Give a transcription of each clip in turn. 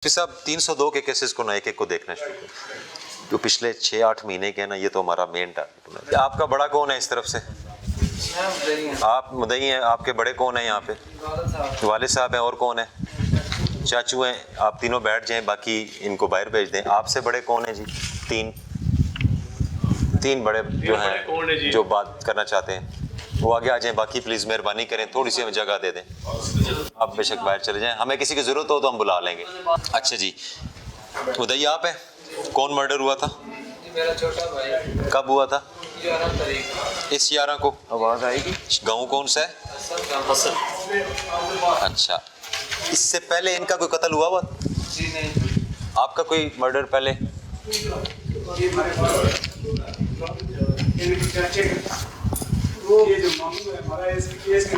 फिर साहब 302 के केसेस को ना एक एक को देखना शुरू करें जो पिछले 6-8 महीने के हैं ना, ये तो हमारा मेन टारगेट है। आपका बड़ा कौन है इस तरफ से? आप मुदई हैं। आपके बड़े कौन है यहाँ पे? वालिद साहब हैं। और कौन है? चाचू हैं। आप तीनों बैठ जाएं, बाकी इनको बाहर भेज दें। आपसे बड़े कौन है जी? तीन बड़े जो हैं जो बात करना चाहते हैं वो आगे आ जाएं। बाकी प्लीज़ मेहरबानी करें, थोड़ी सी हमें जगह दे दें। आप बेशक बाहर चले जाएं, हमें किसी की ज़रूरत हो तो हम बुला लेंगे। अच्छा जी, उदय आप है? कौन मर्डर हुआ था? मेरा छोटा भाई। कब हुआ था? 11 तारीख। इस 11 को। आवाज़ आएगी। गाँव कौन सा है? अच्छा, इससे पहले इनका कोई कत्ल हुआ हुआ? जी नहीं। आपका कोई मर्डर पहले?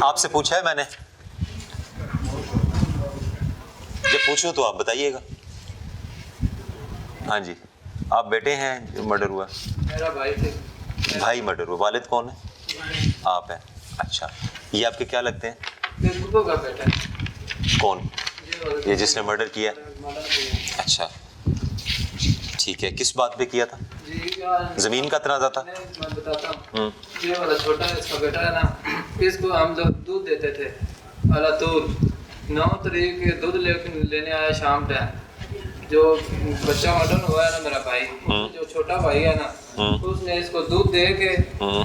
आपसे पूछा है मैंने? जब पूछूं तो आप बताइएगा। हाँ जी, आप बेटे हैं जो मर्डर हुआ? मेरा भाई थे। भाई मर्डर हुआ। वालिद कौन है? आप हैं। अच्छा, ये आपके क्या लगते हैं? फेसबुक का बेटा है। कौन? ये जिसने मर्डर किया? मर्डर किया। अच्छा, ठीक है। किस बात पे किया था? जी यार, जमीन का तनाज़ा था? मैं बताता हूँ। ये वाला छोटा इसका बेटा है ना, इसको हम लोग दूध देते थे अला दूध। 9 तारीख दूध लेने आया शाम टाइम। जो बच्चा मर्डर हुआ है ना मेरा भाई, जो छोटा भाई है ना, उसने इसको दूध दे के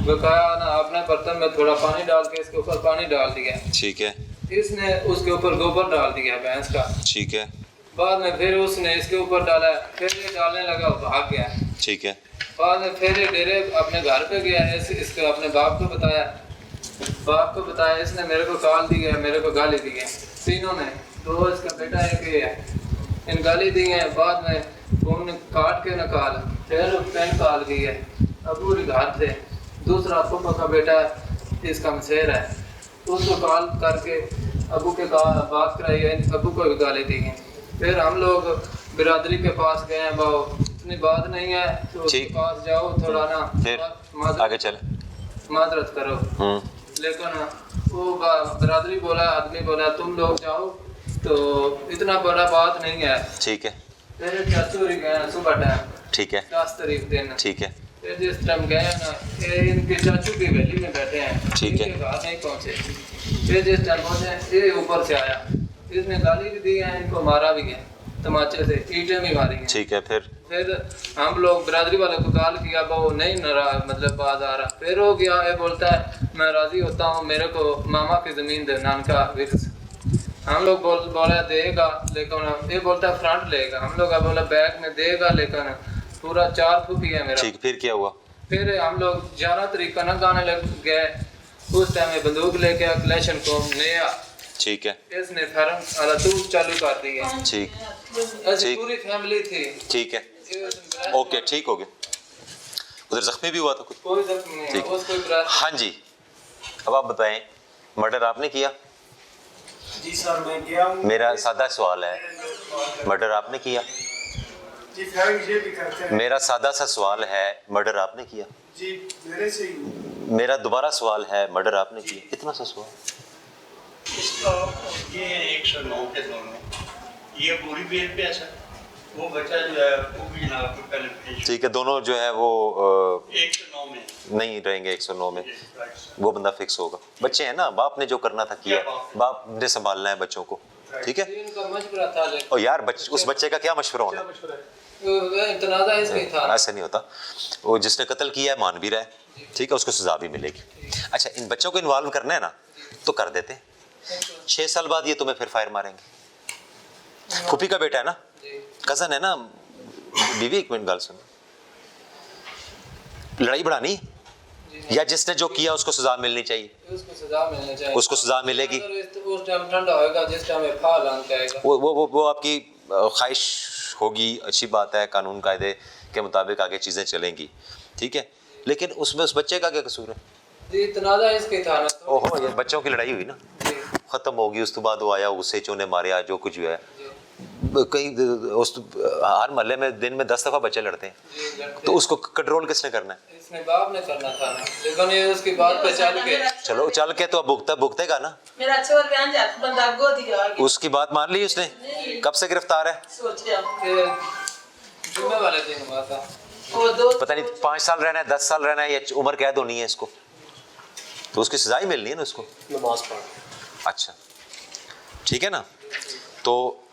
बकाया ना अपने बर्तन में थोड़ा पानी डाल के इसके ऊपर पानी डाल दिया। ठीक है। इसने उसके ऊपर गोबर डाल दिया भैंस का। ठीक है। बाद में फिर उसने इसके ऊपर डाला, फिर ये डालने लगा, भाग गया। ठीक है। बाद में फिर ये डेरे अपने घर पे गया, इसके अपने बाप को बताया। बाप को बताया, इसने मेरे को गाल दी है, मेरे को गाली दी है तीनों ने। तो इसका बेटा एक ये है, इन गाली दी है। बाद में उन्होंने काट के निकाल, फिर पेन काल गई है। अबू घर थे, दूसरा पप्पा का बेटा इसका मशेर है, उसको कॉल करके अबू के बात कराई है, अबू को भी गाली दी है। फिर हम लोग बिरादरी के पास गए हैं, वो इतनी बात नहीं है तो उसके पास जाओ, थोड़ा ना फिर आगे चले, माजरत करो। लेकिन वो बिरादरी बोला, आदमी बोला तुम लोग जाओ, तो इतना बड़ा बात नहीं है। ठीक है। फिर चाचू गए सुबह टाइम। ठीक है। 10 तारीख दिन। ठीक है। फिर जिस टाइम गए ना, ये इनके चाचू की वैली में बैठे हैं। ठीक है। इनके घर नहीं पहुंचे। फिर जिस टाइम पहुंचे, ये ऊपर से आया, इसने गाली भी दी है, इनको मारा भी है तमाचे से, ईंटें भी मारी हैं। ठीक है। फिर हम लोग बिरादरी वाले को कॉल किया, वो नहीं नाराज, मतलब बाज आ रहा। फिर हो गया, ये बोलता है मैं राजी होता हूँ, मेरे को मामा की जमीन दे, नानका विक्स। हम लोग बोला देगा, लेकिन ये बोलता है फ्रंट लेगा। हम लोग बोला बैग में देगा, लेकिन पूरा 4 फुट ही है मेरा। ठीक, फिर क्या हुआ? फिर हम लोग 11 तारीख का ना गाने लग गए। उस टाइम में बंदूक लेके कलेक्शन को नया। ठीक है। इसने फर्म वाला दूध चालू कर दी है। ठीक। ऐसी पूरी फैमिली थी। ठीक है। ओके, ठीक हो गया। उधर जख्मी भी हुआ था कुछ? कोई जख्म नहीं है। ठीक। हाँ जी, अब आप बताएं, मर्डर आपने किया? जी सर, मैं गया हूँ। मेरा सादा सवाल है, मर्डर आपने किया? जी सर, ये भी करते हैं। मेरा सादा सा सवाल है, मर्डर आपने किया? जी मेरे से ही। मेरा दोबारा सवाल है, मर्डर आपने किया? इतना सा सवाल। इसका ये 109 के दोनों, ये पूरी बेल पे है सर। वो बच्चा जो है वो भी जनाब को पहले पेश। ठीक है, दोनों जो है वो 109 में नहीं रहेंगे 109 में, वो बंदा फिक्स होगा। बच्चे हैं ना, बाप ने जो करना था किया, बाप ने संभालना है बच्चों को, ठीक है। इनका मशवरा था, लेकिन और यार उस बच्चे का क्या मशवरा होना, तनाज़ा इसका ही था। ऐसा नहीं होता। वो जिसने कत्ल किया है मान भी रहा है, ठीक है, उसको सजा भी मिलेगी। अच्छा, इन बच्चों को इन्वॉल्व करना है ना तो कर देते हैं। 6 साल बाद ये तुम्हें फिर फायर मारेंगे। फूफी का बेटा है ना, कजन है ना, बीवी। एक मिनट गाल सुन, लड़ाई बढ़ानी या जिसने जो किया उसको सजा मिलनी चाहिए, उसको सजा मिलनी चाहिए, उसको सजा मिलेगी। उस टाइम ठंडा होएगा, जिस टाइम फाल आएगा, वो आपकी ख्वाहिश होगी, अच्छी बात है, कानून कायदे के मुताबिक आगे चीज़ें चलेंगी, ठीक है। लेकिन उसमें उस बच्चे का क्या कसूर है? जी तनाज़ा इसके था ना। ओहो, ये बच्चों की लड़ाई हुई ना, ख़त्म होगी, उसके बाद वो आया, गुस्से चोने मारे, जो कुछ हुआ है, कहीं उस हर मोहल्ले में दिन में 10 दफा बच्चे लड़ते हैं, तो उसको कंट्रोल किसने करना है? इसने बाप ने करना था ना, लेकिन ये उसकी बात पे चल के चलो चल के तो अब भुगतेगा ना। मेरा छोर बहन जात बंदा गोदी आ गया। उसकी बात मान ली उसने? कब से गिरफ्तार है? सोच रहा कि जुम्मे वाले दिन हुआ था। वो दो पता नहीं 5 साल रहना है, 10 साल रहना है, या उम्र कैद होनी है इसको, तो उसकी सजा ही मिलनी है ना उसको। नमाज पढ़। अच्छा ठीक है ना, तो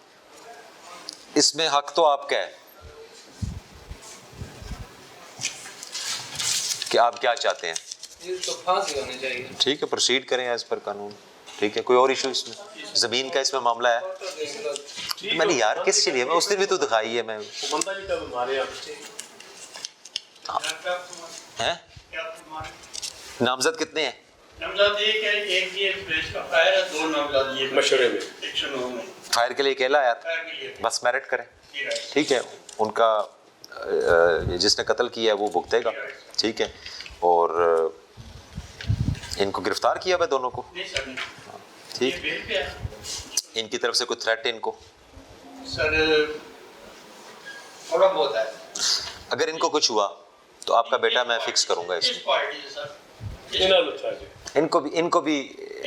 इसमें हक तो आपका है कि आप क्या चाहते हैं। ये तो फांसी होनी चाहिए। ठीक है, प्रोसीड करें एज पर कानून। ठीक है, कोई और इशू इसमें? जमीन का इसमें मामला है। मैंने यार किस लिए, मैं उस दिन भी तो दिखाई है मैं। बंदा जी का मारे आप हैं नामजद कितने हैं? नामजद एक है, एक ये प्रेस का फायर है, 2 नामजद ये मशवरे में 109 में फायर के लिए अकेला आया था, फायर के लिए। बस मेरिट करें। जी राइट। ठीक है, उनका जिसने कत्ल किया है वो भुगतेगा। ठीक है, और इनको गिरफ्तार किया हुआ दोनों को। नहीं सर, नहीं। ठीक, ये बेल पे है इनकी तरफ से कोई थ्रेट इनको? सर, थोड़ा बहुत है। अगर इनको कुछ हुआ तो आपका बेटा मैं फिक्स करूंगा इस इसमें। पार्टी से सर, इन्हें अच्छा जी इनको भी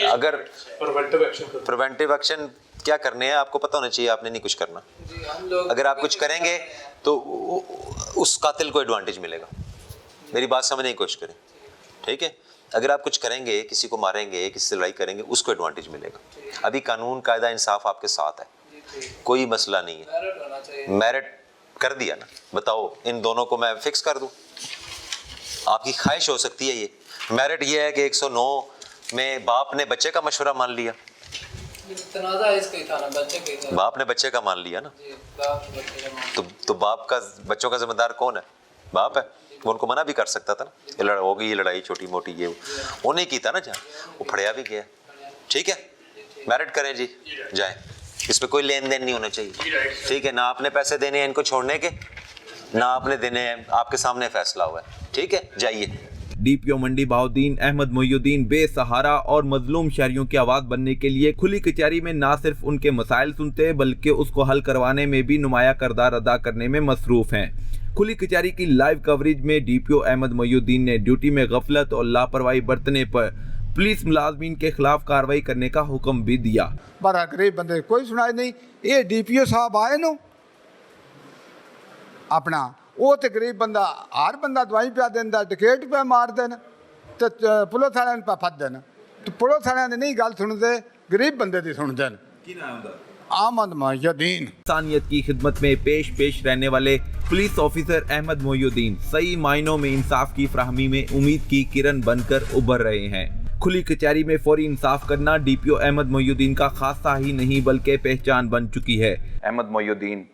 अगर प्रिवेंटिव एक्शन कर। प्रिवेंटिव एक्शन क्या करने हैं आपको पता होना चाहिए, आपने नहीं कुछ करना। जी, हम लोग अगर आप कुछ करेंगे तो उस कातिल को एडवांटेज मिलेगा। मेरी बात समझने की कोशिश करें। ठीक है, अगर आप कुछ करेंगे, किसी को मारेंगे, किसी से लड़ाई करेंगे, उसको एडवांटेज मिलेगा। अभी कानून कायदा इंसाफ आपके साथ है, कोई मसला नहीं है। मेरिट होना चाहिए। मेरिट कर दिया ना, बताओ इन दोनों को मैं फिक्स कर दूं? आपकी ख्वाहिश हो सकती है ये। मेरिट ये है कि 109 में बाप ने बच्चे का मशवरा मान लिया। तनाज़ा इसका ही था ना, बच्चे का ही था। बाप ने बच्चे का मान लिया ना, जी, बाप बच्चे का मान। तो बाप का बच्चों का जिम्मेदार कौन है? बाप है। वो उनको मना भी कर सकता था ना, ये हो गई ये लड़ाई छोटी मोटी, ये वो नहीं की था ना, जहाँ वो फड़िया भी गया। ठीक है, मेरिट करें जी, जाए, इसमें कोई लेन देन नहीं होना चाहिए। ठीक है, ना आपने पैसे देने हैं इनको छोड़ने के, ना आपने देने हैं, आपके सामने फैसला हुआ है। ठीक है, जाइए। डीपीओ मंडी बहाउद्दीन अहमद मोइनुद्दीन बेसहारा और मजलूम शहरियों की आवाज़ बनने के लिए खुली कचहरी में न सिर्फ उनके मसाइल सुनते बल्कि उसको हल करवाने में भी नुमाया किरदार अदा करने में मसरूफ हैं। खुली कचहरी की लाइव कवरेज में डीपीओ अहमद मोइनुद्दीन ने ड्यूटी में गफलत और लापरवाही बरतने पर पुलिस मुलाजमीन के खिलाफ कार्रवाई करने का हुक्म भी दिया। पर गरीब बंदे कोई सुनाई नहीं। ये डीपीओ साहब आए नो अपना, वो तो गरीब बंदा हर बंदा दवाई पिया देंदा, टिकट पे मार देन, तो पुलिस वाले पे फस देन, तो पुलिस वाले नहीं गल सुनते, गरीब बंदे की सुनते हैं। अहमद मोइनुद्दीन इंसानियत की खिदमत में पेश रहने वाले पुलिस ऑफिसर अहमद मोइनुद्दीन सही मायनों में इंसाफ की फराहमी में उम्मीद की किरण बनकर उभर रहे हैं। खुली कचहरी में फौरी इंसाफ करना डीपीओ अहमद मोइनुद्दीन का खासा ही नहीं बल्कि पहचान बन चुकी है। अहमद मोइनुद्दीन